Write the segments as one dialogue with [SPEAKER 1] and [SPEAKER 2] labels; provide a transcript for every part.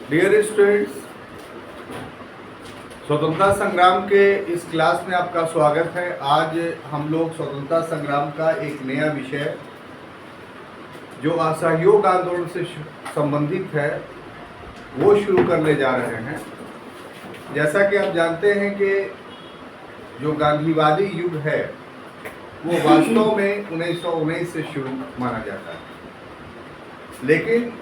[SPEAKER 1] Dear students, स्वतंत्रता संग्राम के इस क्लास में आपका स्वागत है। आज हम लोग स्वतंत्रता संग्राम का एक नया विषय जो असहयोग आंदोलन से संबंधित है वो शुरू करने जा रहे हैं। जैसा कि आप जानते हैं कि जो गांधीवादी युग है वो वास्तव में 1919 से शुरू माना जाता है, लेकिन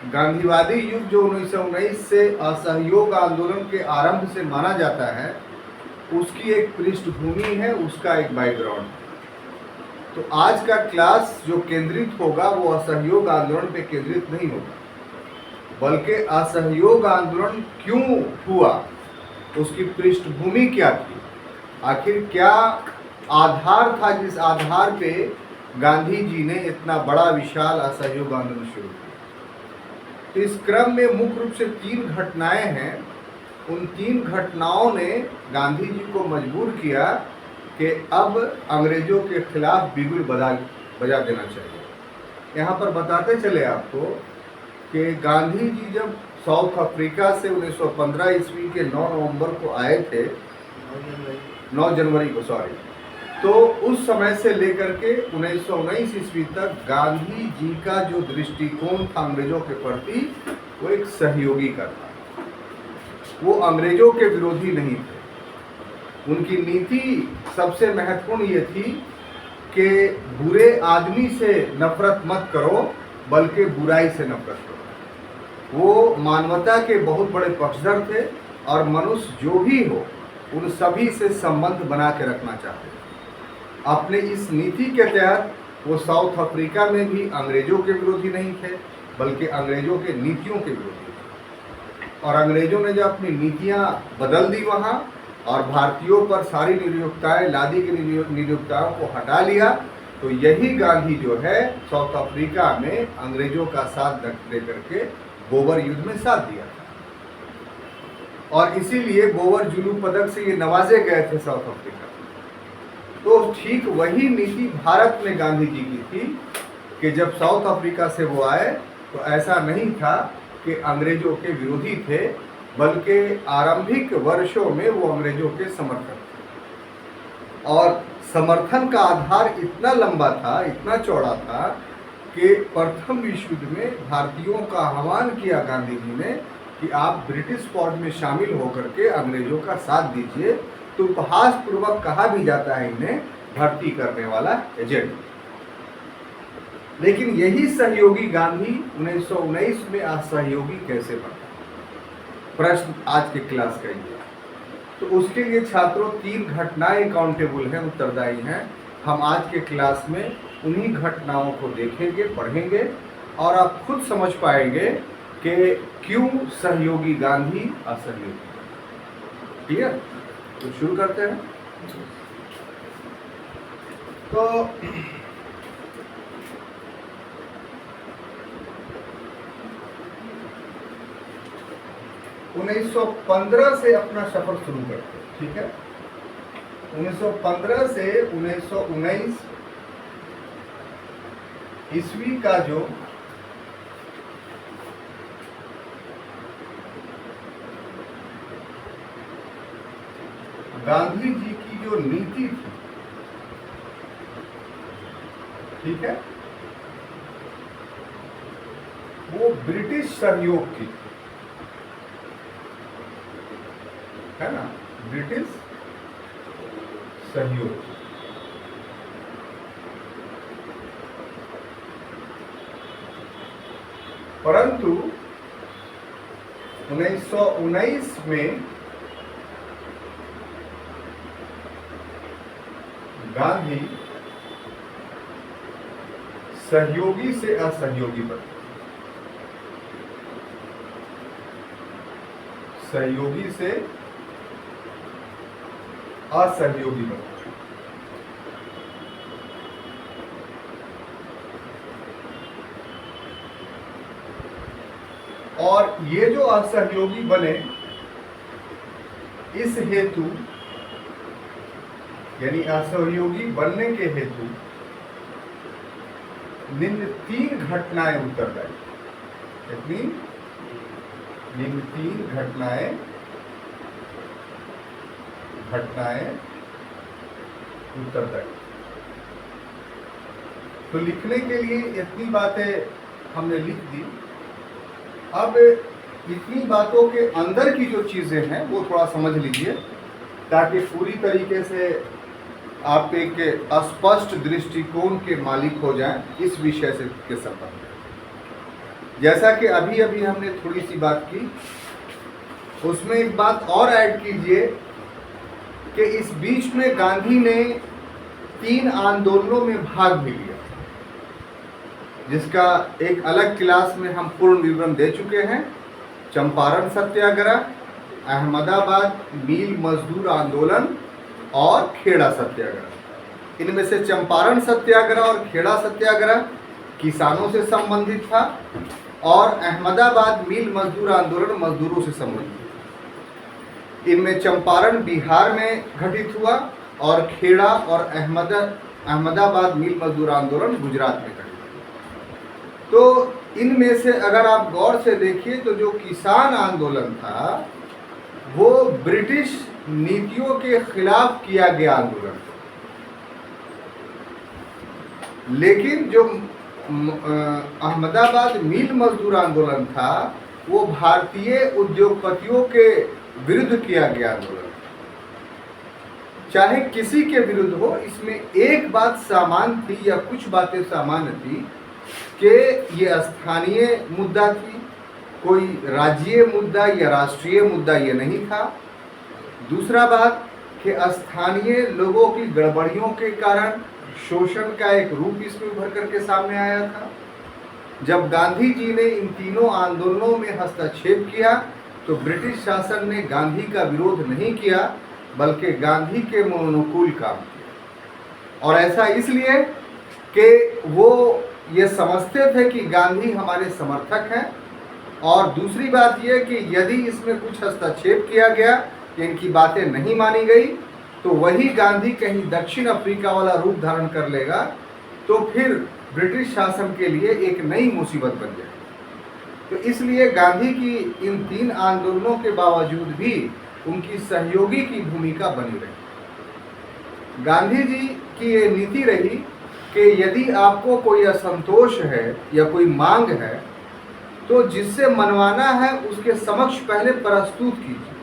[SPEAKER 1] गांधीवादी युग जो 1919 से असहयोग आंदोलन के आरंभ से माना जाता है उसकी एक पृष्ठभूमि है, उसका एक बैकग्राउंड है। तो आज का क्लास जो केंद्रित होगा वो असहयोग आंदोलन पे केंद्रित नहीं होगा, बल्कि असहयोग आंदोलन क्यों हुआ, उसकी पृष्ठभूमि क्या थी, आखिर क्या आधार था जिस आधार पे गांधी जी ने इतना बड़ा विशाल असहयोग आंदोलन शुरू किया। तो इस क्रम में मुख्य रूप से 3 घटनाएं हैं। उन 3 घटनाओं ने गांधी जी को मजबूर किया कि अब अंग्रेजों के खिलाफ बिगुल बजा देना चाहिए। यहाँ पर बताते चले आपको कि गांधी जी जब साउथ अफ्रीका से 1915 ईस्वी के 9 नवंबर को आए थे, 9 जनवरी को तो उस समय से लेकर के 1919 ईस्वी तक गांधी जी का जो दृष्टिकोण था अंग्रेजों के प्रति वो एक सहयोगी का था। वो अंग्रेजों के विरोधी नहीं थे। उनकी नीति सबसे महत्वपूर्ण ये थी कि बुरे आदमी से नफरत मत करो, बल्कि बुराई से नफरत करो। वो मानवता के बहुत बड़े पक्षधर थे और मनुष्य जो भी हो उन सभी से संबंध बना के रखना चाहते थे। अपने इस नीति के तहत वो साउथ अफ्रीका में भी अंग्रेजों के विरोधी नहीं थे, बल्कि अंग्रेजों के नीतियों के विरोधी थे। और अंग्रेजों ने जब अपनी नीतियां बदल दी वहाँ और भारतीयों पर सारी निरुक्ताएं, लादी की निरुक्ताओं को हटा लिया, तो यही गांधी जो है साउथ अफ्रीका में अंग्रेजों का साथ दे करके बोवर युद्ध में साथ दिया था। और इसीलिए बोवर जुलू पदक से ये नवाजे गए थे साउथ अफ्रीका। तो ठीक वही नीति भारत में गांधी जी की थी कि जब साउथ अफ्रीका से वो आए तो ऐसा नहीं था कि अंग्रेजों के विरोधी थे, बल्कि आरंभिक वर्षों में वो अंग्रेजों के समर्थक थे। और समर्थन का आधार इतना लंबा था, इतना चौड़ा था कि प्रथम विश्व युद्ध में भारतीयों का आह्वान किया गांधी जी ने कि आप ब्रिटिश फौज में शामिल होकर के अंग्रेजों का साथ दीजिए। तो उपहास पूर्वक कहा भी जाता है इन्हें भर्ती करने वाला एजेंट। लेकिन यही सहयोगी गांधी 1919 में असहयोगी कैसे बना, प्रश्न आज के क्लास का ये। तो उसके लिए छात्रों 3 घटनाएं काउंटेबल हैं, उत्तरदायी हैं। हम आज के क्लास में उन्हीं घटनाओं को देखेंगे, पढ़ेंगे और आप खुद समझ पाएंगे कि क्यों सहयोगी गांधी असहयोगी। क्लियर? तो शुरू करते हैं। तो 1915 से अपना सफर शुरू करते हैं, ठीक है। 1915 से 1919 ईस्वी का जो गांधी जी की जो नीति थी, ठीक है, वो ब्रिटिश सहयोग की, है ना, ब्रिटिश सहयोग। परंतु 1919 में गांधी सहयोगी से असहयोगी बने, सहयोगी से असहयोगी बने। और ये जो असहयोगी बने, इस हेतु यानी असहयोगी बनने के हेतु निम्न 3 घटनाएं उत्तरदायी। कितनी? इन तीन घटनाएं उत्तरदायी। तो लिखने के लिए इतनी बातें हमने लिख दी। अब इतनी बातों के अंदर की जो चीज़ें हैं वो थोड़ा समझ लीजिए, ताकि पूरी तरीके से आप एक स्पष्ट दृष्टिकोण के मालिक हो जाएं इस विषय से के संबंध में। जैसा कि अभी अभी हमने थोड़ी सी बात की, उसमें एक बात और ऐड कीजिए कि इस बीच में गांधी ने 3 आंदोलनों में भाग भी लिया, जिसका एक अलग क्लास में हम पूर्ण विवरण दे चुके हैं। चंपारण सत्याग्रह, अहमदाबाद मील मजदूर आंदोलन और खेड़ा सत्याग्रह। इनमें से चंपारण सत्याग्रह और खेड़ा सत्याग्रह किसानों से संबंधित था और अहमदाबाद मील मजदूर आंदोलन मजदूरों से संबंधित था। इनमें चंपारण बिहार में घटित हुआ और खेड़ा और अहमदाबाद मील मजदूर आंदोलन गुजरात में घटित हुआ। तो इनमें से अगर आप गौर से देखिए तो जो किसान आंदोलन था वो ब्रिटिश नीतियों के खिलाफ किया गया आंदोलन, लेकिन जो अहमदाबाद मील मजदूर आंदोलन था वो भारतीय उद्योगपतियों के विरुद्ध किया गया आंदोलन। चाहे किसी के विरुद्ध हो, इसमें एक बात सामान्य थी या कुछ बातें सामान्य थी कि ये स्थानीय मुद्दा थी, कोई राज्यीय मुद्दा या राष्ट्रीय मुद्दा ये नहीं था। दूसरा बात कि स्थानीय लोगों की गड़बड़ियों के कारण शोषण का एक रूप इसमें उभर करके सामने आया था। जब गांधी जी ने इन तीनों आंदोलनों में हस्तक्षेप किया तो ब्रिटिश शासन ने गांधी का विरोध नहीं किया, बल्कि गांधी के अनुकूल काम किया। और ऐसा इसलिए कि वो ये समझते थे कि गांधी हमारे समर्थक हैं, और दूसरी बात यह कि यदि इसमें कुछ हस्तक्षेप किया गया, इनकी बातें नहीं मानी गई, तो वही गांधी कहीं दक्षिण अफ्रीका वाला रूप धारण कर लेगा, तो फिर ब्रिटिश शासन के लिए एक नई मुसीबत बन जाएगी। तो इसलिए गांधी की इन 3 आंदोलनों के बावजूद भी उनकी सहयोगी की भूमिका बनी रही। गांधी जी की ये नीति रही कि यदि आपको कोई असंतोष है या कोई मांग है तो जिससे मनवाना है उसके समक्ष पहले प्रस्तुत कीजिए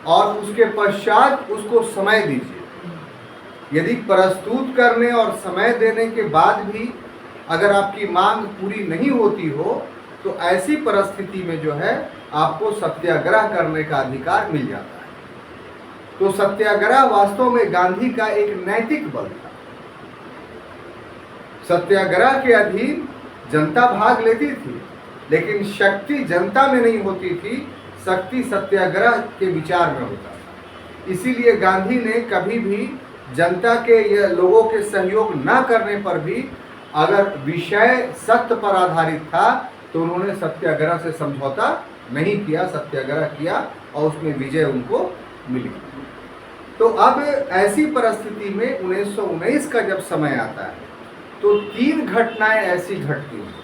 [SPEAKER 1] और उसके पश्चात उसको समय दीजिए। यदि प्रस्तुत करने और समय देने के बाद भी अगर आपकी मांग पूरी नहीं होती हो तो ऐसी परिस्थिति में जो है आपको सत्याग्रह करने का अधिकार मिल जाता है। तो सत्याग्रह वास्तव में गांधी का एक नैतिक बल था। सत्याग्रह के अधीन जनता भाग लेती थी, लेकिन शक्ति जनता में नहीं होती थी, शक्ति सत्याग्रह के विचार में होता था। इसीलिए गांधी ने कभी भी जनता के या लोगों के सहयोग न करने पर भी अगर विषय सत्य पर आधारित था तो उन्होंने सत्याग्रह से समझौता नहीं किया, सत्याग्रह किया और उसमें विजय उनको मिली। तो अब ऐसी परिस्थिति में 1919 का जब समय आता है तो 3 घटनाएं ऐसी घटती हैं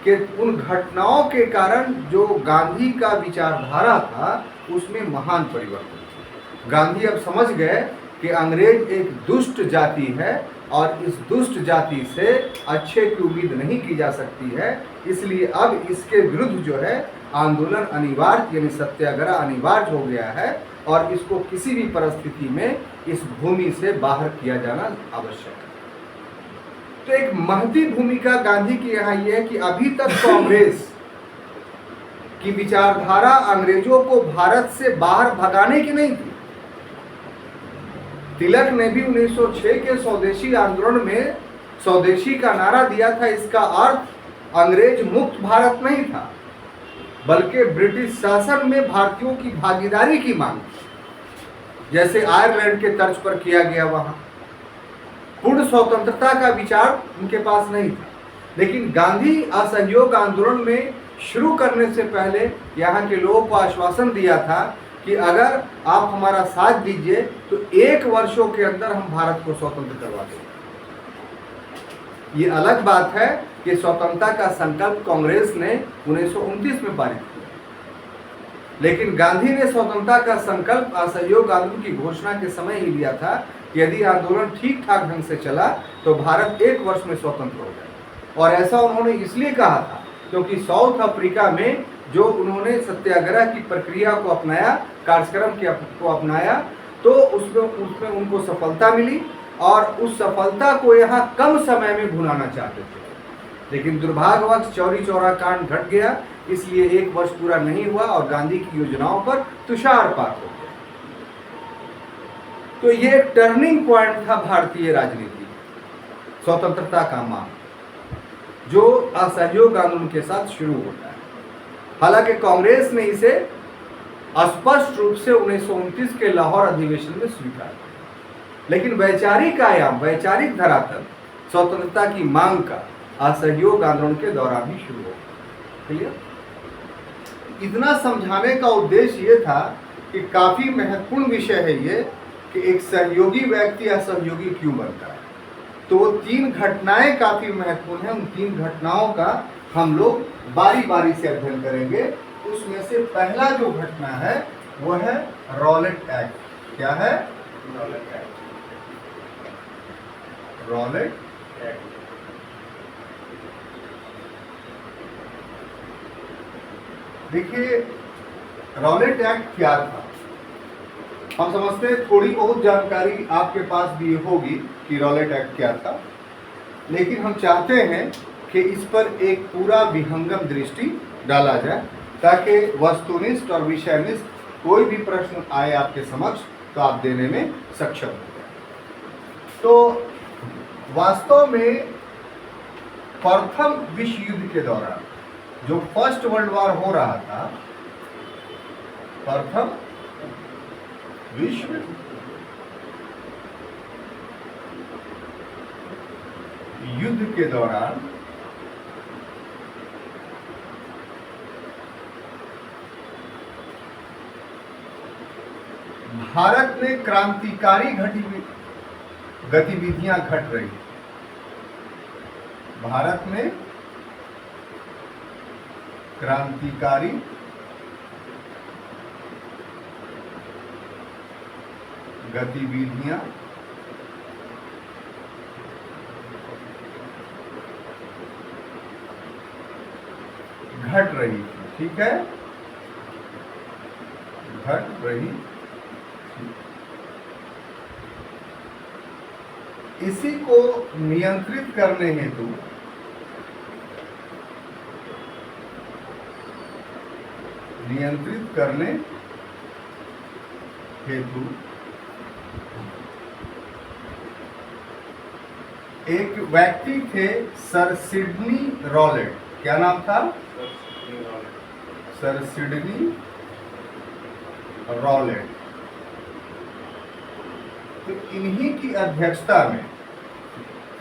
[SPEAKER 1] कि उन घटनाओं के कारण जो गांधी का विचारधारा था उसमें महान परिवर्तन। गांधी अब समझ गए कि अंग्रेज एक दुष्ट जाति है और इस दुष्ट जाति से अच्छे की उम्मीद नहीं की जा सकती है, इसलिए अब इसके विरुद्ध जो है आंदोलन अनिवार्य यानी सत्याग्रह अनिवार्य हो गया है और इसको किसी भी परिस्थिति में इस भूमि से बाहर किया जाना आवश्यक है। तो एक महती भूमिका गांधी की यहाँ यह है कि अभी तक कांग्रेस की विचारधारा अंग्रेजों को भारत से बाहर भगाने की नहीं थी। तिलक ने भी 1906 के स्वदेशी आंदोलन में स्वदेशी का नारा दिया था। इसका अर्थ अंग्रेज मुक्त भारत नहीं था, बल्कि ब्रिटिश शासन में भारतीयों की भागीदारी की मांग थी, जैसे आयरलैंड के तर्ज पर किया गया। वहां पूर्ण स्वतंत्रता का विचार उनके पास नहीं था, लेकिन गांधी असहयोग आंदोलन में शुरू करने से पहले यहाँ के लोगों को आश्वासन दिया था कि अगर आप हमारा साथ दीजिए तो 1 वर्षों के अंदर हम भारत को स्वतंत्र करवा देंगे। ये अलग बात है कि स्वतंत्रता का संकल्प कांग्रेस ने 1929 में पारित किया, लेकिन गांधी ने स्वतंत्रता का संकल्प असहयोग आंदोलन की घोषणा के समय ही लिया था कि यदि आंदोलन ठीक ठाक ढंग से चला तो भारत 1 वर्ष में स्वतंत्र हो जाए। और ऐसा उन्होंने इसलिए कहा था क्योंकि साउथ अफ्रीका में जो उन्होंने सत्याग्रह की प्रक्रिया को अपनाया, कार्यक्रम को अपनाया, तो उसमें उनको सफलता मिली और उस सफलता को यहाँ कम समय में भुनाना चाहते थे। लेकिन दुर्भाग्यवश चौरी चौरा कांड घट गया, इसलिए 1 वर्ष पूरा नहीं हुआ और गांधी की योजनाओं पर तुषारपात हो गया। तो ये एक टर्निंग पॉइंट था भारतीय राजनीति, स्वतंत्रता का मांग जो असहयोग आंदोलन के साथ शुरू होता है। हालांकि कांग्रेस ने इसे स्पष्ट रूप से 1929 के लाहौर अधिवेशन में स्वीकार किया, लेकिन वैचारिक आयाम, वैचारिक धरातल स्वतंत्रता की मांग का असहयोग आंदोलन के दौरान ही शुरू हो गया। क्लियर? इतना समझाने का उद्देश्य ये था कि काफी महत्वपूर्ण विषय है ये कि एक सहयोगी व्यक्ति असहयोगी क्यों बनता है। तो वो 3 घटनाएं काफी महत्वपूर्ण हैं। उन 3 घटनाओं का हम लोग बारी बारी से अध्ययन करेंगे। उसमें से पहला जो घटना है वो है रॉलेट एक्ट। क्या है? Rowlatt act. रॉलेट एक्ट देखिए, रॉलेट एक्ट क्या था? हम समझते हैं थोड़ी बहुत जानकारी आपके पास भी होगी कि रॉलेट एक्ट क्या था, लेकिन हम चाहते हैं कि इस पर एक पूरा विहंगम दृष्टि डाला जाए ताकि वस्तुनिष्ठ और विषयनिष्ठ कोई भी प्रश्न आए आपके समक्ष तो आप देने में सक्षम हो जाए। तो वास्तव में प्रथम विश्व युद्ध के दौरान जो फर्स्ट वर्ल्ड वॉर हो रहा था, प्रथम विश्व युद्ध के दौरान भारत में क्रांतिकारी गतिविधियां घट रही। भारत में क्रांतिकारी गतिविधियां घट रही थी। ठीक है, घट रही थी। इसी को नियंत्रित करने हेतु एक व्यक्ति थे, सर सिडनी रॉलेट। क्या नाम था? Sir Sydney Rowlatt. तो इन्हीं की अध्यक्षता में,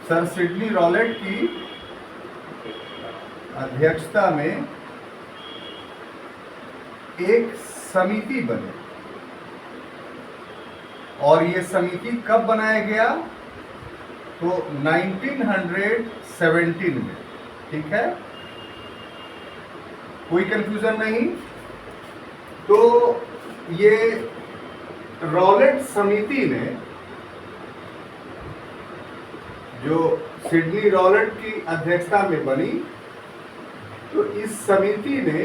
[SPEAKER 1] सर सिडनी रॉलेट की अध्यक्षता में एक समिति बनी। और ये समिति कब बनाया गया? तो 1917 में। ठीक है, कोई कंफ्यूजन नहीं। तो ये रॉलेट समिति ने, जो सिडनी रॉलेट की अध्यक्षता में बनी, तो इस समिति ने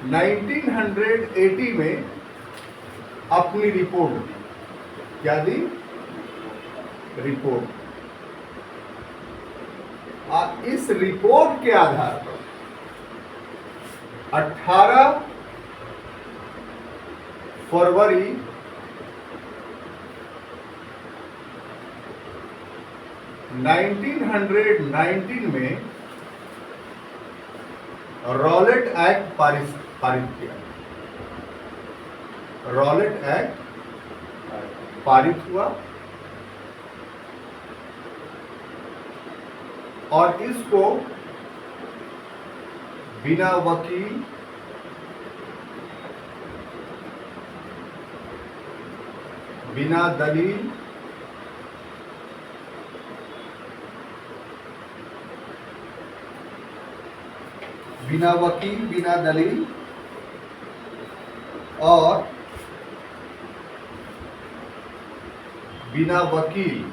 [SPEAKER 1] 1980 में अपनी रिपोर्ट दी। क्या दी? रिपोर्ट। और इस रिपोर्ट के आधार पर 18 फरवरी 1919 में रॉलेट एक्ट पारित किया। रॉलेट एक्ट पारित हुआ और इसको बिना वकील, बिना दलील, बिना वकील, बिना दलील और बिना वकील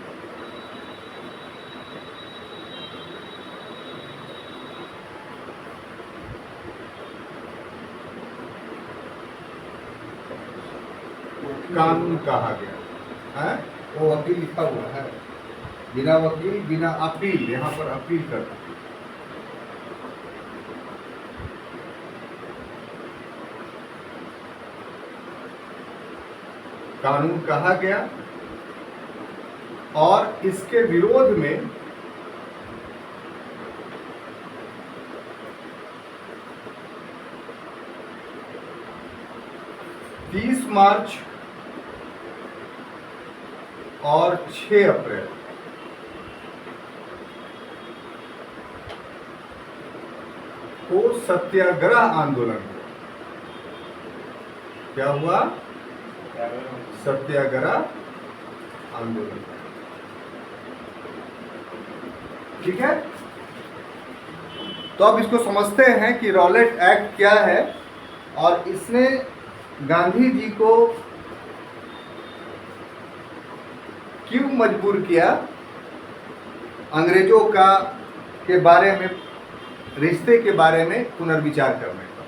[SPEAKER 1] कानून कहा गया है। वो वकील लिखा हुआ है, बिना वकील बिना अपील, यहाँ पर अपील करना। कानून कहा गया और इसके विरोध में मार्च और 6 अप्रैल को सत्याग्रह आंदोलन हुआ। क्या हुआ? सत्याग्रह आंदोलन। ठीक है, तो अब इसको समझते हैं कि रॉलेट एक्ट क्या है और इसने गांधी जी को क्यों मजबूर किया अंग्रेजों के बारे में, रिश्ते के बारे में पुनर्विचार करने का।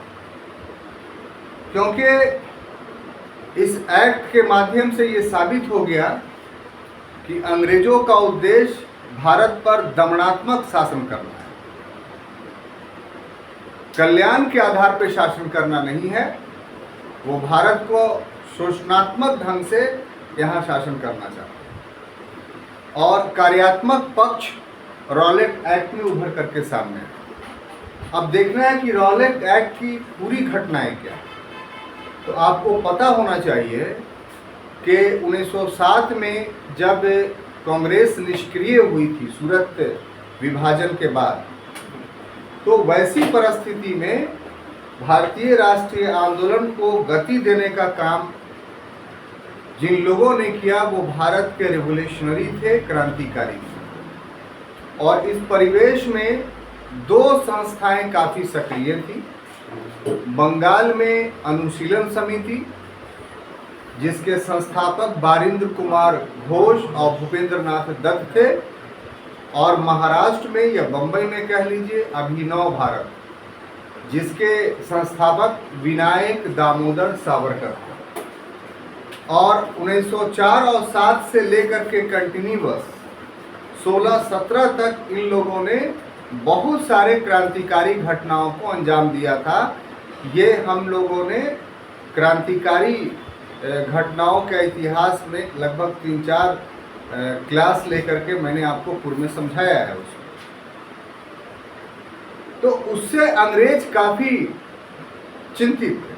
[SPEAKER 1] क्योंकि इस एक्ट के माध्यम से ये साबित हो गया कि अंग्रेजों का उद्देश्य भारत पर दमनात्मक शासन करना है, कल्याण के आधार पर शासन करना नहीं है। वो भारत को शोषणात्मक ढंग से यहाँ शासन करना चाहता है और कार्यात्मक पक्ष रॉलेट एक्ट में उभर करके सामने है। अब देखना है कि रॉलेट एक्ट की पूरी घटनाएं क्या है। तो आपको पता होना चाहिए कि 1907 में जब कांग्रेस निष्क्रिय हुई थी सूरत विभाजन के बाद, तो वैसी परिस्थिति में भारतीय राष्ट्रीय आंदोलन को गति देने का काम जिन लोगों ने किया वो भारत के रिवोल्यूशनरी थे, क्रांतिकारी थे। और इस परिवेश में दो संस्थाएं काफ़ी सक्रिय थी। बंगाल में अनुशीलन समिति, जिसके संस्थापक बारिंद्र कुमार घोष और भूपेंद्र नाथ दत्त थे, और महाराष्ट्र में या बम्बई में कह लीजिए अभिनव भारत, जिसके संस्थापक विनायक दामोदर सावरकर थे। और 1904 और 7 से लेकर के कंटिन्यूअस 16-17 तक इन लोगों ने बहुत सारे क्रांतिकारी घटनाओं को अंजाम दिया था। ये हम लोगों ने क्रांतिकारी घटनाओं के इतिहास में लगभग 3-4 क्लास लेकर के मैंने आपको पूर्व में समझाया है उसमें। तो उससे अंग्रेज काफ़ी चिंतित थे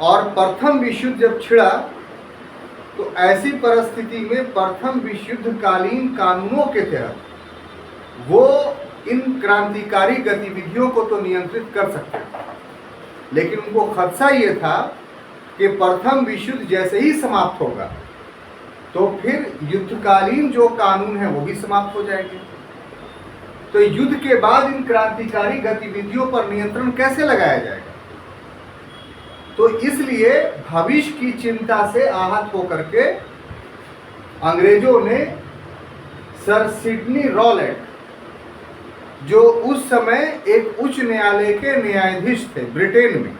[SPEAKER 1] और प्रथम विश्व युद्ध जब छिड़ा तो ऐसी परिस्थिति में प्रथम विश्व युद्ध कालीन कानूनों के तहत वो इन क्रांतिकारी गतिविधियों को तो नियंत्रित कर सकते थे, लेकिन उनको खदशा ये था कि प्रथम विश्व युद्ध जैसे ही समाप्त होगा तो फिर युद्धकालीन जो कानून है वो भी समाप्त हो जाएंगे। तो युद्ध के बाद इन क्रांतिकारी गतिविधियों पर नियंत्रण कैसे लगाया जाएगा? तो इसलिए भविष्य की चिंता से आहत होकर के अंग्रेजों ने सर सिडनी रॉलेट, जो उस समय एक उच्च न्यायालय के न्यायाधीश थे ब्रिटेन में,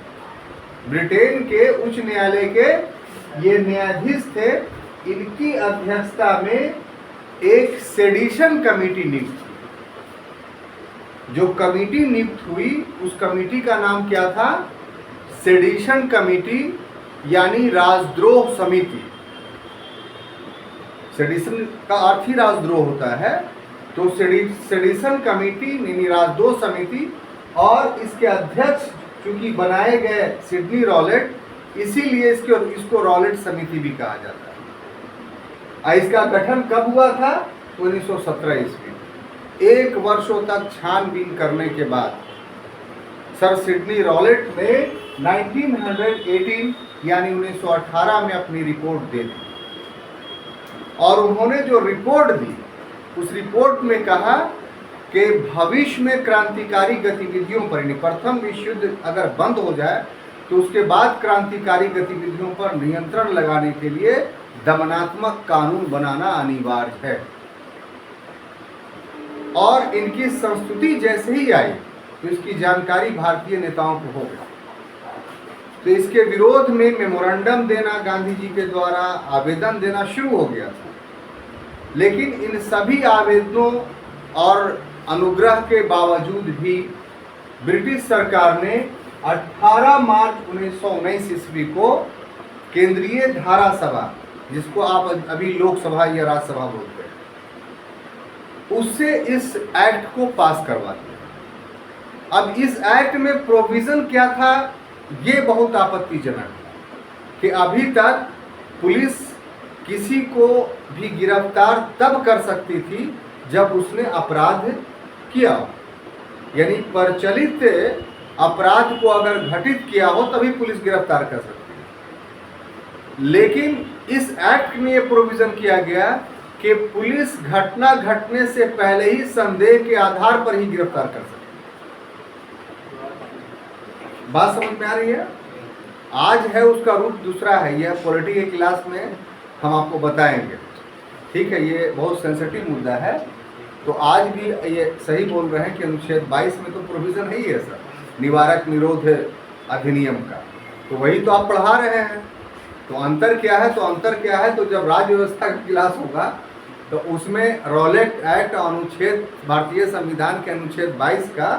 [SPEAKER 1] ब्रिटेन के उच्च न्यायालय के ये न्यायाधीश थे, इनकी अध्यक्षता में एक सेडिशन कमेटी नियुक्त हुई। जो कमेटी नियुक्त हुई उस कमेटी का नाम क्या था? सेडिशन कमेटी, यानी राजद्रोह समिति। सेडिशन का अर्थ ही राजद्रोह होता है। तो सेडिशन कमेटी यानी राजद्रोह समिति, और इसके अध्यक्ष चूंकि बनाए गए सिडनी रॉलेट, इसीलिए इसको रॉलेट समिति भी कहा जाता है। इसका गठन कब हुआ था? 1917 ईस्वी। 1 वर्षों तक छानबीन करने के बाद सर सिडनी रॉलेट ने 1918 यानी 1918 में अपनी रिपोर्ट दे दी। और उन्होंने जो रिपोर्ट दी उस रिपोर्ट में कहा कि भविष्य में क्रांतिकारी गतिविधियों पर, प्रथम विश्व युद्ध अगर बंद हो जाए तो उसके बाद क्रांतिकारी गतिविधियों पर नियंत्रण लगाने के लिए दमनात्मक कानून बनाना अनिवार्य है। और इनकी संस्कृति जैसे ही आई तो इसकी जानकारी भारतीय नेताओं को हो गई। तो इसके विरोध में मेमोरेंडम देना गांधी जी के द्वारा आवेदन देना शुरू हो गया था। लेकिन इन सभी आवेदनों और अनुग्रह के बावजूद भी ब्रिटिश सरकार ने 18 मार्च 1919 ईस्वी को केंद्रीय धारा सभा, जिसको आप अभी लोकसभा या राज्यसभा बोलते हैं, उससे इस एक्ट को पास करवा दिया। अब इस एक्ट में प्रोविजन क्या था, ये बहुत आपत्तिजनक है कि अभी तक पुलिस किसी को भी गिरफ्तार तब कर सकती थी जब उसने अपराध किया हो, यानी प्रचलित अपराध को अगर घटित किया हो तभी पुलिस गिरफ्तार कर सकती है। लेकिन इस एक्ट में यह प्रोविजन किया गया कि पुलिस घटना घटने से पहले ही संदेह के आधार पर ही गिरफ्तार कर सकती है। बात समझ में आ रही है? आज है उसका रूप दूसरा है, यह पॉलिटी के क्लास में हम आपको बताएंगे। ठीक है, ये बहुत सेंसिटिव मुद्दा है। तो आज भी ये सही बोल रहे हैं कि अनुच्छेद 22 में तो प्रोविजन है ही है सर, निवारक निरोध अधिनियम का, तो वही तो आप पढ़ा रहे हैं। तो अंतर क्या है? तो जब राज्य व्यवस्था का क्लास होगा तो उसमें रॉलेट एक्ट अनुच्छेद, भारतीय संविधान के अनुच्छेद 22 का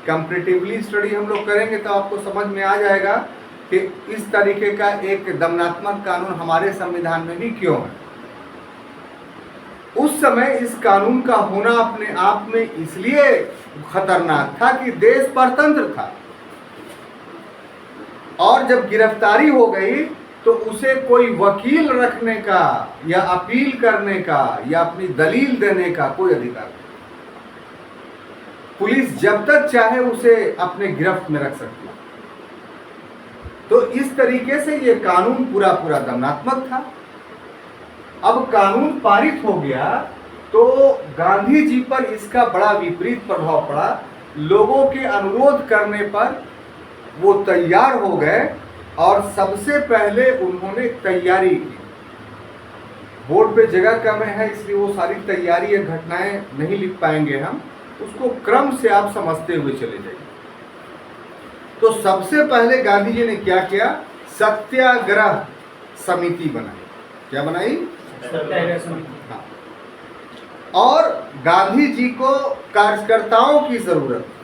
[SPEAKER 1] कंपैरेटिवली स्टडी हम लोग करेंगे तो आपको समझ में आ जाएगा कि इस तरीके का एक दमनात्मक कानून हमारे संविधान में भी क्यों है। उस समय इस कानून का होना अपने आप में इसलिए खतरनाक था कि देश परतंत्र था, और जब गिरफ्तारी हो गई तो उसे कोई वकील रखने का या अपील करने का या अपनी दलील देने का कोई अधिकार नहीं। पुलिस जब तक चाहे उसे अपने गिरफ्त में रख सकती है। तो इस तरीके से ये कानून पूरा दमनात्मक था। अब कानून पारित हो गया तो गांधी जी पर इसका बड़ा विपरीत प्रभाव पड़ा। लोगों के अनुरोध करने पर वो तैयार हो गए और सबसे पहले उन्होंने तैयारी की। बोर्ड पे जगह कम है इसलिए वो सारी तैयारी या घटनाएं नहीं लिख पाएंगे हम, उसको क्रम से आप समझते हुए चले जाइए। तो सबसे पहले गांधी जी ने क्या किया? सत्याग्रह समिति बनाई। क्या बनाई? सत्याग्रह समिति। हाँ। और गांधी जी को कार्यकर्ताओं की जरूरत थी।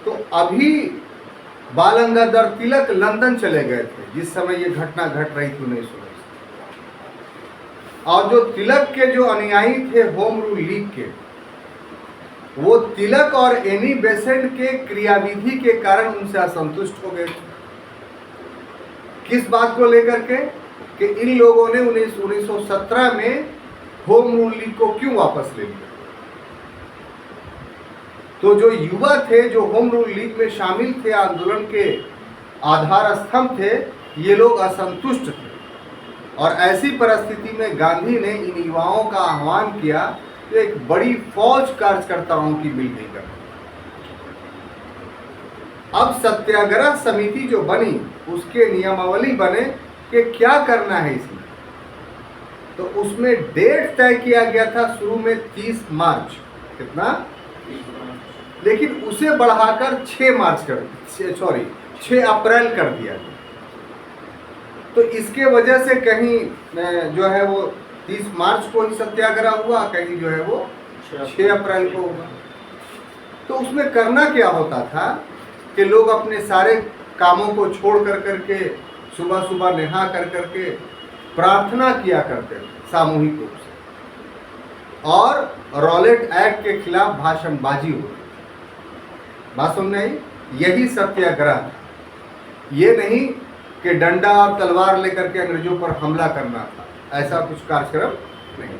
[SPEAKER 1] तो अभी बाल गंगाधर तिलक लंदन चले गए थे जिस समय ये घटना घट रही थी 1919। और जो तिलक के जो अनुयायी थे होम रूल लीग के, वो तिलक और एनी बेसेंट के क्रियाविधि के कारण उनसे असंतुष्ट हो गए थे। किस बात को लेकर के? कि इन लोगों ने 1917 में होम रूल लीग को क्यों वापस ले लिया। तो जो युवा थे जो होम रूल लीग में शामिल थे, आंदोलन के आधार स्तंभ थे, ये लोग असंतुष्ट थे। और ऐसी परिस्थिति में गांधी ने इन युवाओं का आह्वान किया कि एक बड़ी फौज कार्यकर्ताओं की मिल गई कर। अब सत्याग्रह समिति जो बनी उसके नियमावली बने कि क्या करना है इसमें। तो उसमें डेट तय किया गया था शुरू में 30 मार्च, कितना? लेकिन उसे बढ़ाकर 6 अप्रैल कर दिया गया। तो इसके वजह से कहीं जो है वो 30 मार्च को ही सत्याग्रह हुआ, कहीं जो है वो 6 अप्रैल को हुआ। तो उसमें करना क्या होता था कि लोग अपने सारे कामों को छोड़ कर करके सुबह सुबह नहा कर करके प्रार्थना किया करते थे सामूहिक रूप से, और रॉलेट एक्ट के खिलाफ भाषणबाजी होती। बात सुनने आई? यही सत्याग्रह था। ये नहीं कि डंडा और तलवार लेकर के अंग्रेजों पर हमला करना था, ऐसा कुछ कार्यक्रम नहीं।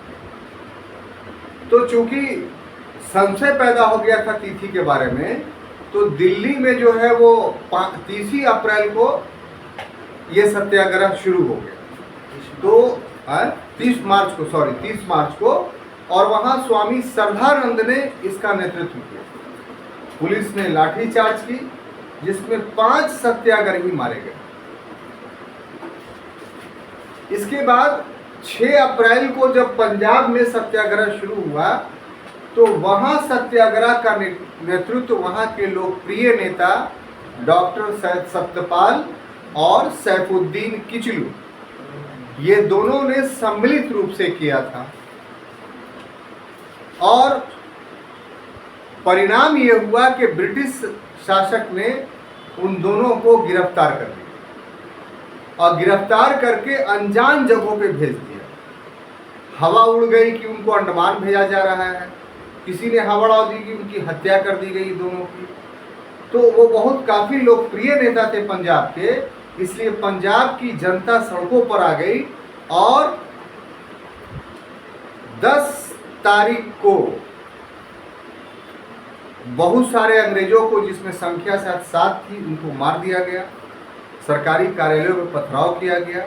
[SPEAKER 1] तो चूंकि संशय पैदा हो गया था तिथि के बारे में, तो दिल्ली में जो है वो 30 अप्रैल को ये सत्याग्रह शुरू हो गया। तो 30 मार्च को, और वहाँ स्वामी श्रद्धानंद ने इसका नेतृत्व किया। पुलिस ने लाठीचार्ज की जिसमें 5 सत्याग्रही मारे गए। इसके बाद 6 अप्रैल को जब पंजाब में सत्याग्रह शुरू हुआ तो वहां सत्याग्रह का नेतृत्व वहां के लोकप्रिय नेता डॉक्टर सैयद सत्यपाल और सैफुद्दीन किचलू, ये दोनों ने सम्मिलित रूप से किया था। और परिणाम ये हुआ कि ब्रिटिश शासक ने उन दोनों को गिरफ्तार कर लिया और गिरफ्तार करके अनजान जगहों पे भेज दिया। हवा उड़ गई कि उनको अंडमान भेजा जा रहा है, किसी ने हवा उड़ा दी कि उनकी हत्या कर दी गई दोनों की। तो वो बहुत काफ़ी लोकप्रिय नेता थे पंजाब के, इसलिए पंजाब की जनता सड़कों पर आ गई और 10 तारीख को बहुत सारे अंग्रेजों को, जिसमें संख्या शायद 7 थी, उनको मार दिया गया। सरकारी कार्यालयों में पथराव किया गया।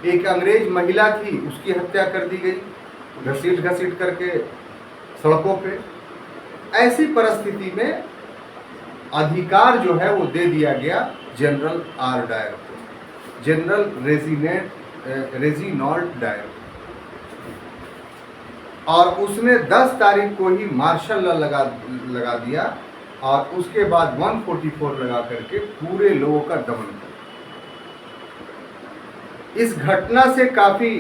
[SPEAKER 1] एक अंग्रेज महिला थी, उसकी हत्या कर दी गई, घसीट घसीट करके सड़कों पे। ऐसी परिस्थिति में अधिकार जो है वो दे दिया गया जनरल आर डायर को, जनरल रेजिनॉल्ड डायर, और उसने 10 तारीख को ही मार्शल लॉ लगा दिया और उसके बाद 144 लगा करके पूरे लोगों का दमन किया। इस घटना से काफ़ी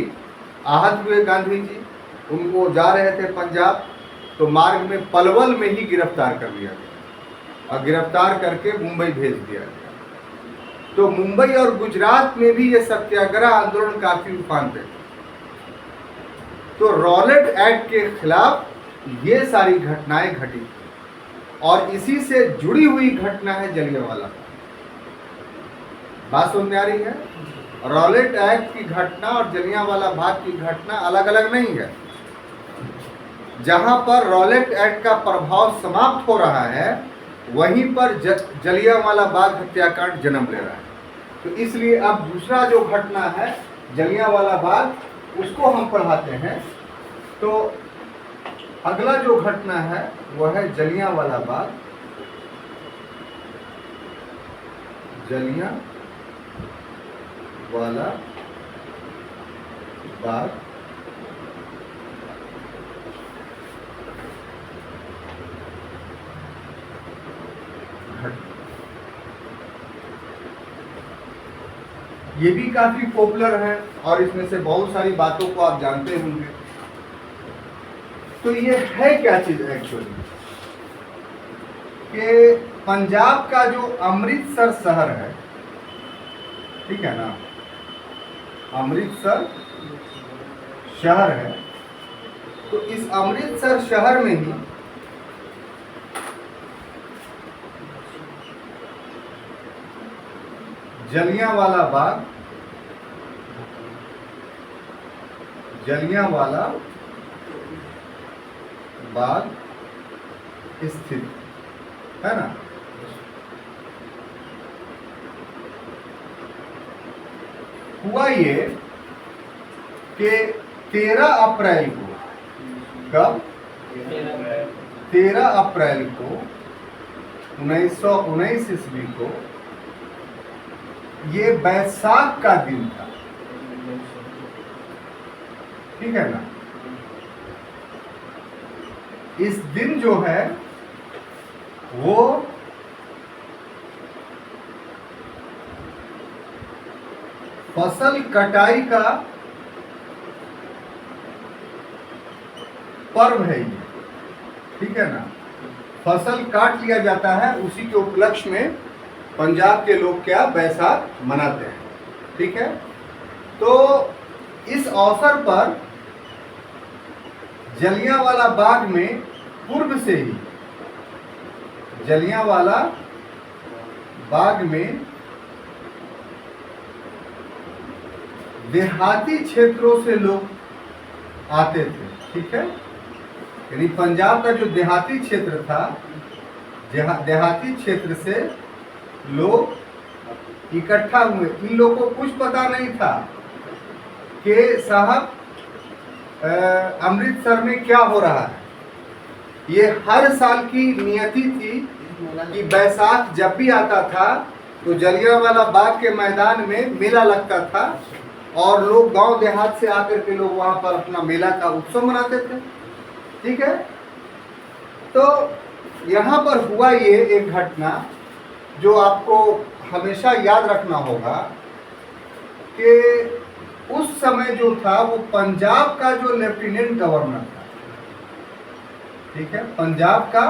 [SPEAKER 1] आहत हुए गांधी जी। उनको जा रहे थे पंजाब, तो मार्ग में पलवल में ही गिरफ्तार कर लिया गया और गिरफ्तार करके मुंबई भेज दिया गया। तो मुंबई और गुजरात में भी ये सत्याग्रह आंदोलन काफ़ी उफान पे। तो रॉलेट एक्ट के खिलाफ ये सारी घटनाएं घटी और इसी से जुड़ी हुई घटना है जलियांवाला। बात समझ में आ रही है? रॉलेट एक्ट की घटना और जलियांवाला बाग की घटना अलग अलग नहीं है। जहां पर रॉलेट एक्ट का प्रभाव समाप्त हो रहा है, वहीं पर जलियांवाला बाग हत्याकांड जन्म ले रहा है। तो इसलिए अब दूसरा जो घटना है जलियांवाला बाग, उसको हम पढ़ाते हैं। तो अगला जो घटना है वह है जलियांवाला बाग। जलियांवाला बाग ये भी काफी पॉपुलर है और इसमें से बहुत सारी बातों को आप जानते होंगे। तो ये है क्या चीज एक्चुअली, कि पंजाब का जो अमृतसर शहर है, ठीक है ना, अमृतसर शहर है, तो इस अमृतसर शहर में ही जलियांवाला बाग स्थित है ना। हुआ ये कि 13 अप्रैल को, कब? 13 अप्रैल को 1919 ईस्वी को ये बैसाख का दिन था, ठीक है ना। इस दिन जो है वो फसल कटाई का पर्व है ये, ठीक है ना। फसल काट लिया जाता है, उसी के उपलक्ष्य में पंजाब के लोग क्या बैसाख मनाते हैं, ठीक है। तो इस अवसर पर जलियांवाला बाग में पूर्व से ही जलियांवाला बाग में देहाती क्षेत्रों से लोग आते थे, ठीक है। यानी पंजाब का जो देहाती क्षेत्र था, देहाती क्षेत्र से लोग इकट्ठा हुए। इन लोगों को कुछ पता नहीं था कि साहब अमृतसर में क्या हो रहा है। ये हर साल की नियति थी कि बैसाख जब भी आता था तो जलियांवाला बाग के मैदान में मेला लगता था और लोग गांव देहात से आकर के लोग वहां पर अपना मेला का उत्सव मनाते थे। ठीक है, तो यहाँ पर हुआ ये एक घटना जो आपको हमेशा याद रखना होगा कि उस समय जो था वो पंजाब का जो लेफ्टिनेंट गवर्नर था, ठीक है, पंजाब का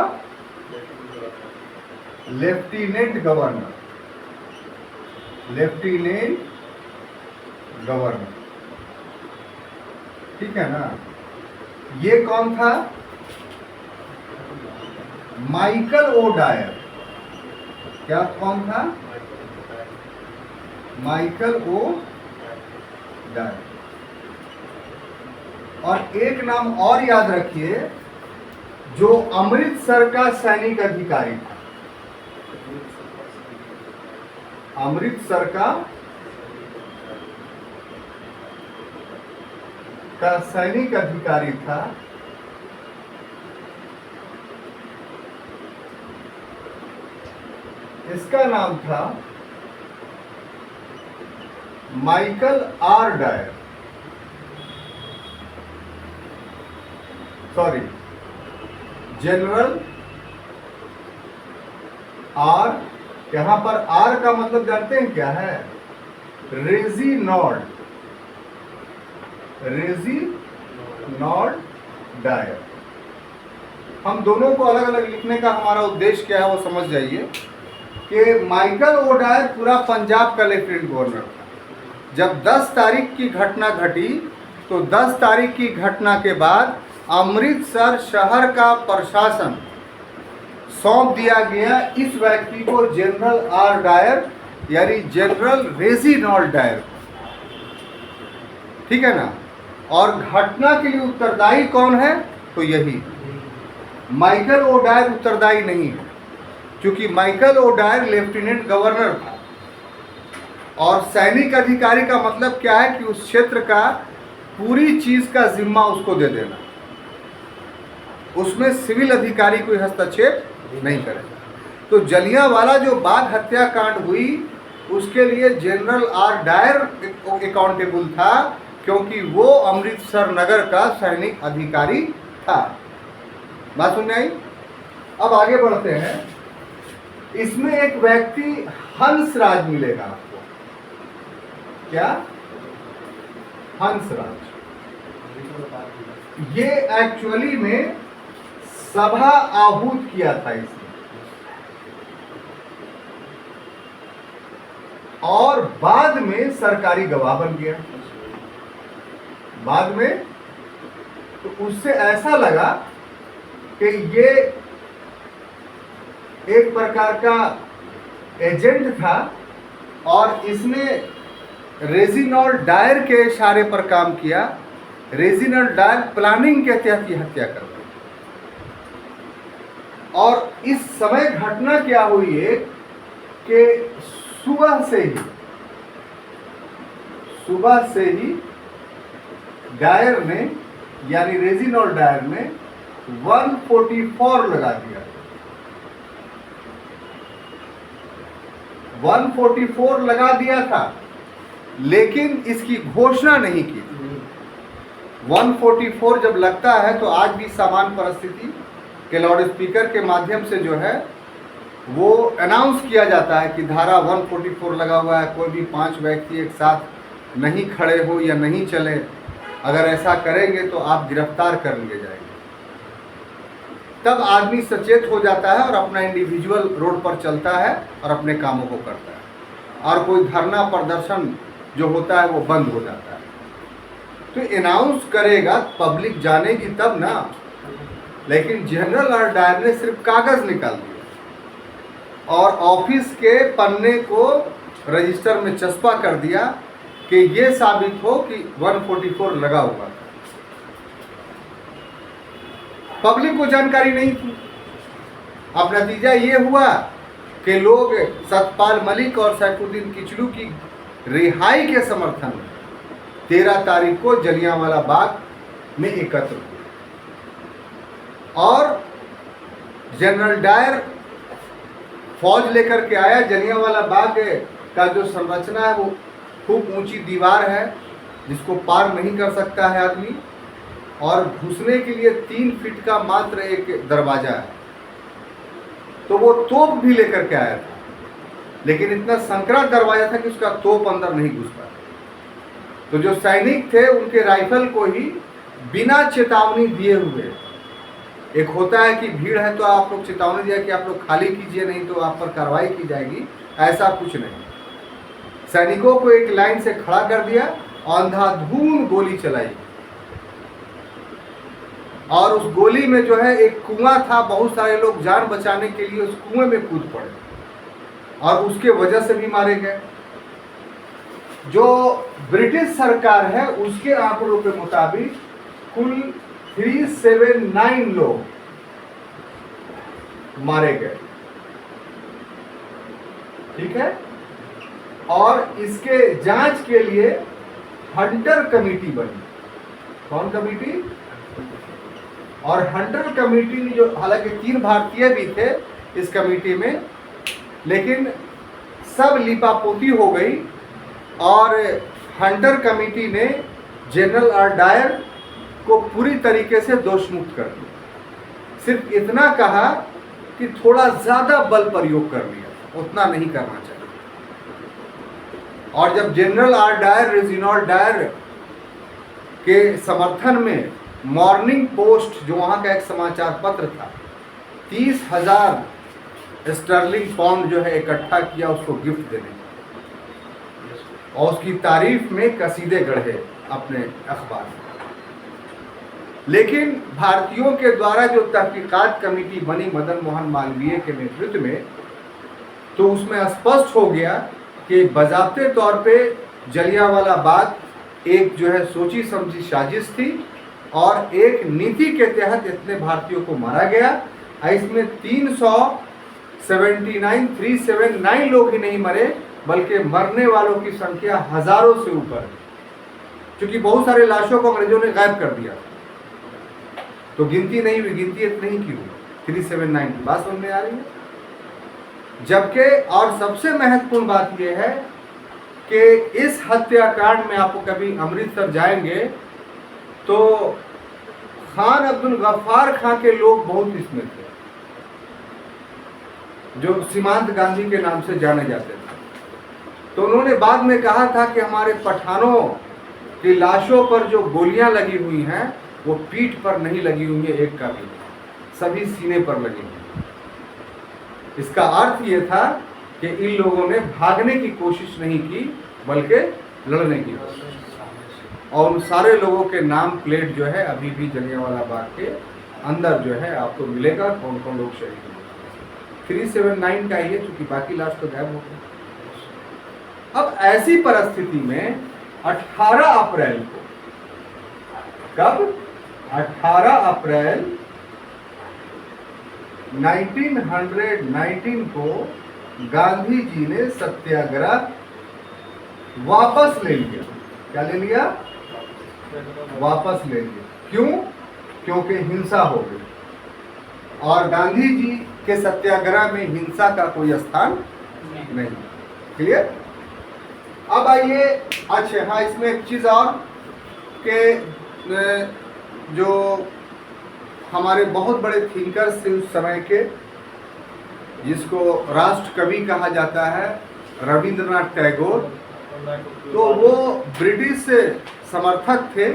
[SPEAKER 1] लेफ्टिनेंट गवर्नर, ठीक है ना, ये कौन था? Michael O Dyer. क्या कौन था? Michael O Dyer. और एक नाम और याद रखिए, जो अमृतसर का सैनिक अधिकारी था, अमृतसर का सैनिक अधिकारी था, इसका नाम था Michael R Dyer, sorry, general R. यहां पर आर का मतलब जानते हैं क्या है? Reginald Dyer. हम दोनों को अलग अलग लिखने का हमारा उद्देश्य क्या है वो समझ जाइए कि माइकल ओ डायर पूरा पंजाब का लेफ्टिनेंट गवर्नर था। जब 10 तारीख की घटना घटी तो 10 तारीख की घटना के बाद अमृतसर शहर का प्रशासन सौंप दिया गया इस व्यक्ति को, जनरल आर डायर, यानी जनरल रेजिनॉल्ड डायर। ठीक है ना? और घटना के लिए उत्तरदायी कौन है? तो यही माइकल ओ डायर उत्तरदायी नहीं है, क्योंकि माइकल ओ डायर लेफ्टिनेंट गवर्नर था। और सैनिक अधिकारी का मतलब क्या है कि उस क्षेत्र का पूरी चीज का जिम्मा उसको दे देना, उसमें सिविल अधिकारी कोई हस्तक्षेप नहीं करेगा। तो जलियांवाला जो बाग हत्याकांड हुई उसके लिए जनरल आर डायर अकाउंटेबल था, क्योंकि वो अमृतसर नगर का सैनिक अधिकारी था। बात सुनने आई? अब आगे बढ़ते हैं। इसमें एक व्यक्ति हंसराज मिलेगा आपको। क्या? हंसराज। ये एक्चुअली में सभा आहूत किया था इसने, और बाद में सरकारी गवाह बन गया। बाद में तो उससे ऐसा लगा कि ये एक प्रकार का एजेंट था और इसने रेजिनॉल्ड डायर के इशारे पर काम किया। रेजिनॉल्ड डायर प्लानिंग के तहत की हत्या कर दी। और इस समय घटना क्या हुई है कि सुबह से ही डायर ने, यानी रेजिनॉल्ड डायर ने 144 लगा दिया। 144 लगा दिया था, लेकिन इसकी घोषणा नहीं की। 144 जब लगता है तो आज भी सामान्य परिस्थिति के लाउड स्पीकर के माध्यम से जो है वो अनाउंस किया जाता है कि धारा 144 लगा हुआ है, कोई भी 5 व्यक्ति एक साथ नहीं खड़े हो या नहीं चले, अगर ऐसा करेंगे तो आप गिरफ्तार कर लिए जाएंगे। तब आदमी सचेत हो जाता है और अपना इंडिविजुअल रोड पर चलता है और अपने कामों को करता है, और कोई धरना प्रदर्शन जो होता है वो बंद हो जाता है। तो अनाउंस करेगा, पब्लिक जानेगी तब ना। लेकिन जनरल आर डायर ने सिर्फ कागज निकाल दिया और ऑफिस के पन्ने को रजिस्टर में चस्पा कर दिया कि ये साबित हो कि 144 लगा हुआ था। पब्लिक को जानकारी नहीं थी। अब नतीजा ये हुआ कि लोग सतपाल मलिक और सैफुद्दीन किचलू की रिहाई के समर्थन में 13 तारीख को जलियांवाला बाग में एकत्र हुए और जनरल डायर फौज लेकर के आया। जलियांवाला बाग का जो संरचना है वो खूब ऊंची दीवार है जिसको पार नहीं कर सकता है आदमी, और घुसने के लिए 3 फीट का मात्र एक दरवाजा है। तो वो तोप भी लेकर के आया था, लेकिन इतना संकरा दरवाजा था कि उसका तोप अंदर नहीं घुस पाया। तो जो सैनिक थे उनके राइफल को ही बिना चेतावनी दिए हुए, एक होता है कि भीड़ है तो आप लोग चेतावनी दिया कि आप लोग खाली कीजिए नहीं तो आप पर कार्रवाई की जाएगी, ऐसा कुछ नहीं। सैनिकों को एक लाइन से खड़ा कर दिया, अंधाधुंध गोली चलाई, और उस गोली में जो है एक कुआं था, बहुत सारे लोग जान बचाने के लिए उस कुएं में कूद पड़े और उसके वजह से भी मारे गए। जो ब्रिटिश सरकार है उसके आंकड़ों के मुताबिक कुल 379 लोग मारे गए, ठीक है। और इसके जांच के लिए हंटर कमेटी बनी। कौन कमेटी? और हंटर कमेटी ने जो, हालांकि 3 भारतीय भी थे इस कमेटी में, लेकिन सब लिपापोती हो गई और हंटर कमेटी ने जनरल आर डायर को पूरी तरीके से दोषमुक्त कर दिया। सिर्फ इतना कहा कि थोड़ा ज्यादा बल प्रयोग कर लिया, उतना नहीं करना चाहिए। और जब general R Dyer, Reginald Dyer के समर्थन में मॉर्निंग पोस्ट, जो वहां का एक समाचार पत्र था, 30,000 स्टर्लिंग पाउंड जो है इकट्ठा किया उसको गिफ्ट देने, और उसकी तारीफ में कसीदे गढ़े अपने अखबार में। लेकिन भारतीयों के द्वारा जो तहकीकात कमेटी बनी मदन मोहन मालवीय के नेतृत्व में, तो उसमें स्पष्ट हो गया कि बाज़ाब्ते तौर पे जलियांवाला बाग एक जो है सोची समझी साजिश थी और एक नीति के तहत इतने भारतीयों को मारा गया। इसमें 379 लोग ही नहीं मरे, बल्कि मरने वालों की संख्या हजारों से ऊपर, क्योंकि बहुत सारे लाशों को अंग्रेजों ने गायब कर दिया, तो गिनती नहीं हुई, गिनती इतनी ही की हुई। 379 की बात समझ में आ रही है। जबकि और सबसे महत्वपूर्ण बात यह है कि इस हत्याकांड में, आपको कभी अमृतसर जाएंगे तो खान अब्दुल गफ्फार खां के लोग बहुत इसमें थे, जो सीमांत गांधी के नाम से जाने जाते थे। तो उन्होंने बाद में कहा था कि हमारे पठानों की लाशों पर जो गोलियां लगी हुई हैं वो पीठ पर नहीं लगी हुई है, एक का भी, सभी सीने पर लगी हुई। इसका अर्थ ये था कि इन लोगों ने भागने की कोशिश नहीं की, बल्कि लड़ने की कोशिश। और उन सारे लोगों के नाम प्लेट जो है अभी भी जलियांवाला बाग के अंदर जो है आपको मिलेगा, कौन कौन लोग शहीद हुए। 379 का ही है, चूंकि बाकी लाश तो गायब हो गए। अब ऐसी परिस्थिति में 18 अप्रैल को, कब? 18 अप्रैल 1919 को गांधी जी ने सत्याग्रह वापस ले लिया। क्या ले लिया? वापस ले लिया। क्यों? क्योंकि हिंसा हो गई, और गांधी जी के सत्याग्रह में हिंसा का कोई स्थान नहीं। क्लियर? अब आइए, अच्छा हाँ, इसमें एक चीज़ और कि जो हमारे बहुत बड़े थिंकर्स थे उस समय के, जिसको राष्ट्र कवि कहा जाता है, रविंद्रनाथ टैगोर, तो वो ब्रिटिश समर्थक थे,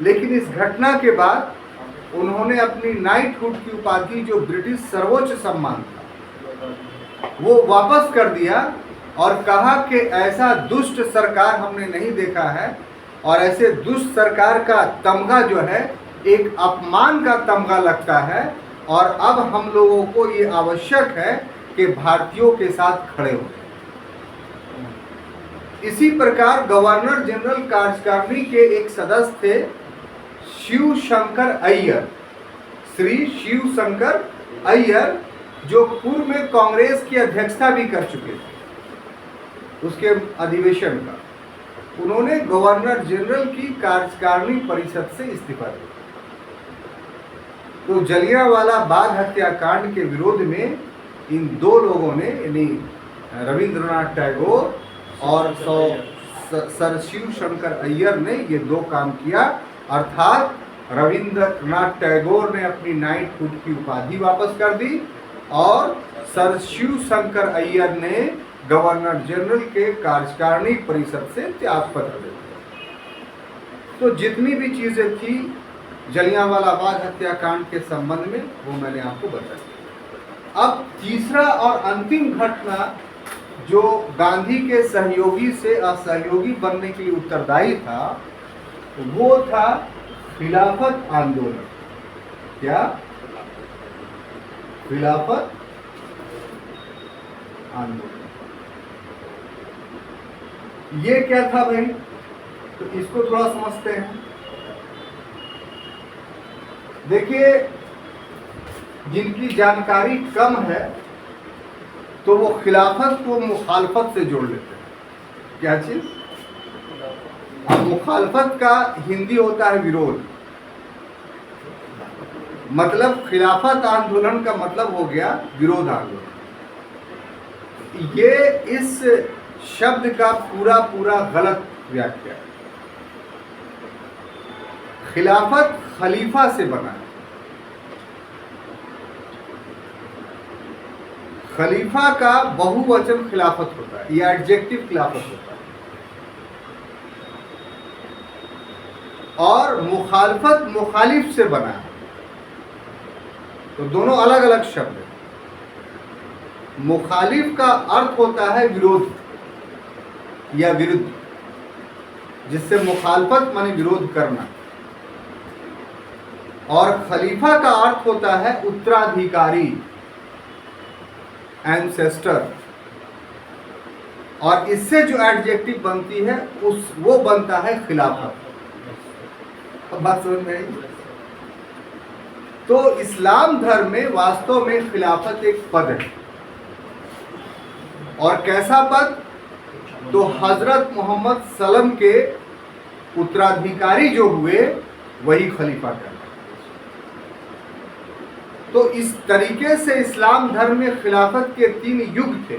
[SPEAKER 1] लेकिन इस घटना के बाद उन्होंने अपनी नाइटहुड की उपाधि, जो ब्रिटिश सर्वोच्च सम्मान था, वो वापस कर दिया और कहा कि ऐसा दुष्ट सरकार हमने नहीं देखा है, और ऐसे दुष्ट सरकार का तमगा जो है एक अपमान का तमगा लगता है, और अब हम लोगों को ये आवश्यक है कि भारतीयों के साथ खड़े हों। इसी प्रकार गवर्नर जनरल कार्यकारिणी के एक सदस्य थे शिव शंकर अय्यर, श्री शिव शंकर अय्यर, जो पूर्व में कांग्रेस की अध्यक्षता भी कर चुके थे उसके अधिवेशन का। उन्होंने गवर्नर जनरल की कार्यकारिणी परिषद से इस्तीफा दिया। तो जलियांवाला बाग हत्याकांड के विरोध में इन दो लोगों ने, यानी रविंद्रनाथ टैगोर और सर शिव शंकर अय्यर ने ये दो काम किया। अर्थात रविंद्रनाथ टैगोर ने अपनी नाइटहुड की उपाधि वापस कर दी और सर शिव शंकर अय्यर ने गवर्नर जनरल के कार्यकारिणी परिषद से त्यागपत्र दे दिया। तो जितनी भी चीजें थी जलियांवाला बाग हत्याकांड के संबंध में वो मैंने आपको बताया। अब तीसरा और अंतिम घटना जो गांधी के सहयोगी से असहयोगी बनने के लिए उत्तरदायी था वो था खिलाफत आंदोलन। क्या? खिलाफत आंदोलन। ये क्या था भाई? तो इसको थोड़ा समझते हैं। देखिए, जिनकी जानकारी कम है तो वो खिलाफत को मुखालफत से जोड़ लेते हैं। क्या चीज? अब मुखालफत का हिंदी होता है विरोध। मतलब खिलाफत आंदोलन का मतलब हो गया विरोध आंदोलन। ये इस शब्द का पूरा पूरा गलत व्याख्या है। खिलाफत खलीफा से बना है। खलीफा का बहुवचन खिलाफत होता है, यह एडजेक्टिव खिलाफत होता है। और मुखालफत मुखालिफ से बना है, तो दोनों अलग अलग शब्द हैं। मुखालिफ का अर्थ होता है विरोध या विरुद्ध, जिससे मुखालफत माने विरोध करना। और खलीफा का अर्थ होता है उत्तराधिकारी, एंसेस्टर। और इससे जो एडजेक्टिव बनती है वो बनता है खिलाफत। अब बात समझ में आई? तो इस्लाम धर्म में वास्तव में खिलाफत एक पद है। और कैसा पद? तो हजरत मोहम्मद सल्लम के उत्तराधिकारी जो हुए वही खलीफा कहलाते। तो इस तरीके से इस्लाम धर्म में खिलाफत के 3 युग थे।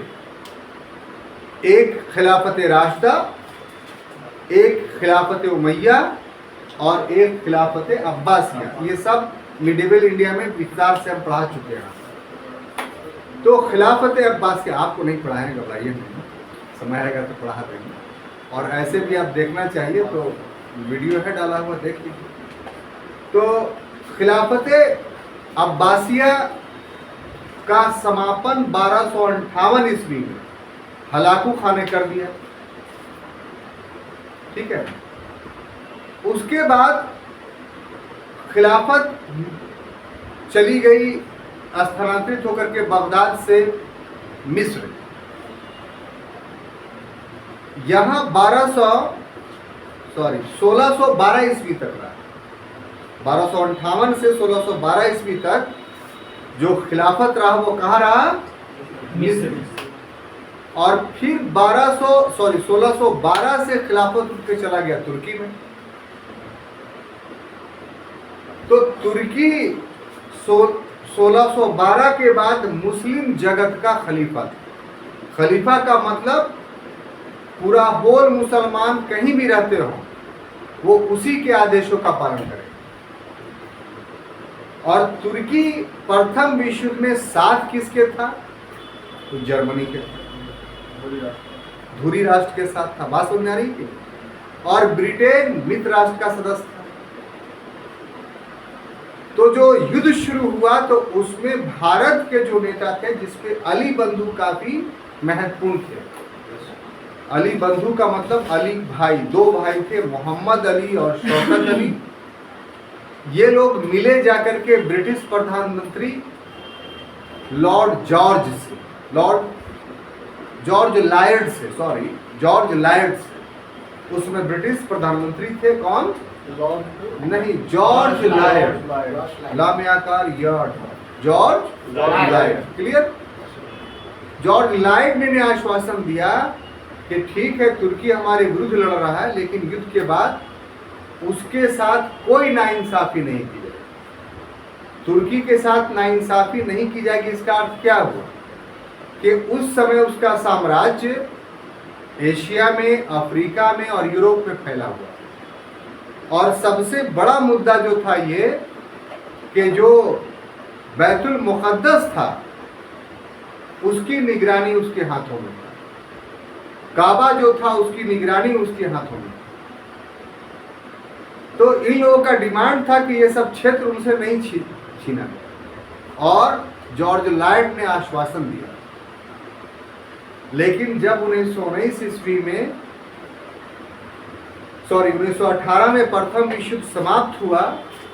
[SPEAKER 1] एक खिलाफत राशिदा, एक खिलाफत उमैया और एक खिलाफत अब्बासिया। ये सब मिडिवल इंडिया में विस्तार से हम पढ़ा चुके हैं। तो खिलाफत अब्बासिया आपको नहीं पढ़ाएंगे, घबराइए नहीं, समय आएगा तो पढ़ा देंगे। और ऐसे भी आप देखना चाहिए तो वीडियो है डाला हुआ, देख लीजिए। तो खिलाफत अब्बासिया का समापन 1258 ईस्वी में हलाकू खां ने कर दिया। ठीक है। उसके बाद खिलाफत चली गई स्थानांतरित होकर के बगदाद से मिस्र। यहां 1612 ईस्वी तक रहा। 1258 से 1612 ईस्वी तक जो खिलाफत रहा वो कहाँ रहा? मिस्र। और फिर 1612 से खिलाफत उठ के चला गया तुर्की में। तो तुर्की 1612 के बाद मुस्लिम जगत का खलीफा था। खलीफा का मतलब पूरा होल मुसलमान कहीं भी रहते हो वो उसी के आदेशों का पालन करें। और तुर्की प्रथम विश्व युद्ध में साथ किसके था? तो जर्मनी के था, धुरी राष्ट्र के साथ था। बात समझ में आ रही थी? और ब्रिटेन मित्र राष्ट्र का सदस्य था। तो जो युद्ध शुरू हुआ तो उसमें भारत के जो नेता थे, जिसपे अली बंधु काफी महत्वपूर्ण थे। अली बंधु का मतलब अली भाई, 2 भाई थे, मोहम्मद अली और शौकत अली। ये लोग मिले जाकर के ब्रिटिश प्रधानमंत्री लॉर्ड जॉर्ज लायड से, उसमें ब्रिटिश प्रधानमंत्री थे। कौन? नहीं, जॉर्ज लायड, लामियाकार यार्ड, George Lloyd. Clear? George Lloyd ने आश्वासन दिया कि ठीक है तुर्की हमारे विरुद्ध लड़ रहा है, लेकिन युद्ध के बाद उसके साथ कोई नाइंसाफी नहीं की जाएगी। तुर्की के साथ नाइंसाफी नहीं की जाएगी। इसका अर्थ क्या हुआ? कि उस समय उसका साम्राज्य एशिया में, अफ्रीका में और यूरोप में फैला हुआ। और सबसे बड़ा मुद्दा जो था ये कि जो बैतुल मुक़द्दस था उसकी निगरानी उसके हाथों में था, काबा जो था उसकी निगरानी उसके हाथों में। तो इन लोगों का डिमांड था कि ये सब क्षेत्र उनसे नहीं छीना गया, और जॉर्ज लॉयड ने आश्वासन दिया। लेकिन जब 1919 ईस्वी में 1918 में प्रथम विश्व युद्ध समाप्त हुआ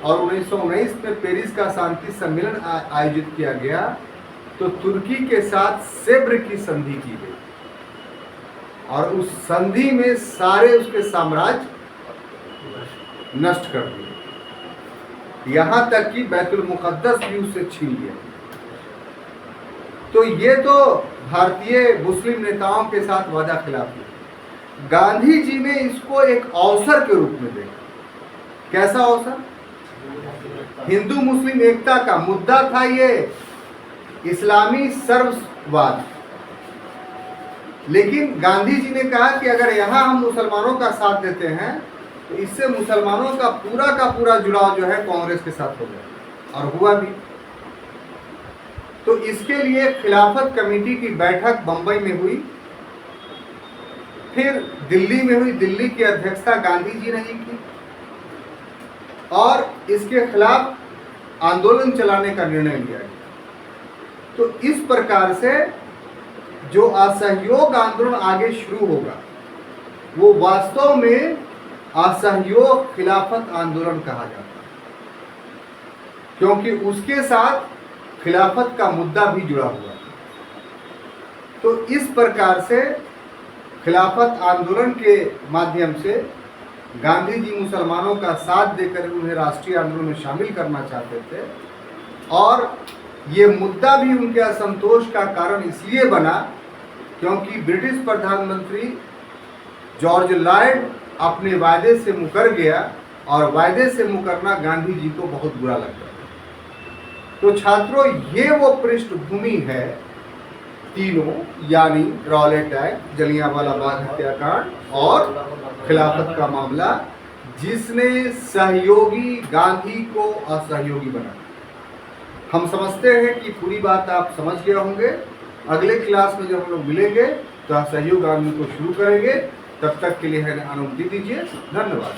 [SPEAKER 1] और 1919 में पेरिस का शांति सम्मेलन आयोजित किया गया, तो तुर्की के साथ सेब्र की संधि की गई, और उस संधि में सारे उसके साम्राज्य नष्ट कर दिए, यहां तक कि बैतुल मुक़द्दस भी उससे छीन लिया। तो ये तो भारतीय मुस्लिम नेताओं के साथ वादा खिलाफी। गांधी जी ने इसको एक अवसर के रूप में देखा। कैसा अवसर? हिंदू मुस्लिम एकता का मुद्दा था ये, इस्लामी सर्ववाद। लेकिन गांधी जी ने कहा कि अगर यहाँ हम मुसलमानों का साथ देते हैं तो इससे मुसलमानों का पूरा जुड़ाव जो है कांग्रेस के साथ हो गया, और हुआ भी। तो इसके लिए खिलाफत कमेटी की बैठक बंबई में हुई, फिर दिल्ली में हुई। दिल्ली की अध्यक्षता गांधी जी ने ही की, और इसके खिलाफ आंदोलन चलाने का निर्णय लिया गया। तो इस प्रकार से जो असहयोग आंदोलन आगे शुरू होगा वो वास्तव में असहयोग खिलाफत आंदोलन कहा जाता है, क्योंकि उसके साथ खिलाफत का मुद्दा भी जुड़ा हुआ। तो इस प्रकार से खिलाफत आंदोलन के माध्यम से गांधी जी मुसलमानों का साथ देकर उन्हें राष्ट्रीय आंदोलन में शामिल करना चाहते थे, और ये मुद्दा भी उनके असंतोष का कारण इसलिए बना क्योंकि ब्रिटिश प्रधानमंत्री जॉर्ज लॉयड अपने वायदे से मुकर गया, और वायदे से मुकरना गांधी जी को बहुत बुरा लगता। तो छात्रों, ये वो पृष्ठभूमि है तीनों, यानी रॉलेट एक्ट, जलियांवाला बाग हत्याकांड और खिलाफत का मामला, जिसने सहयोगी गांधी को असहयोगी बनाया। हम समझते हैं कि पूरी बात आप समझ गए होंगे। अगले क्लास में जब हम लोग मिलेंगे तो असहयोग आंदोलन को शुरू करेंगे। तब तक के लिए है अनुमति दीजिए। धन्यवाद।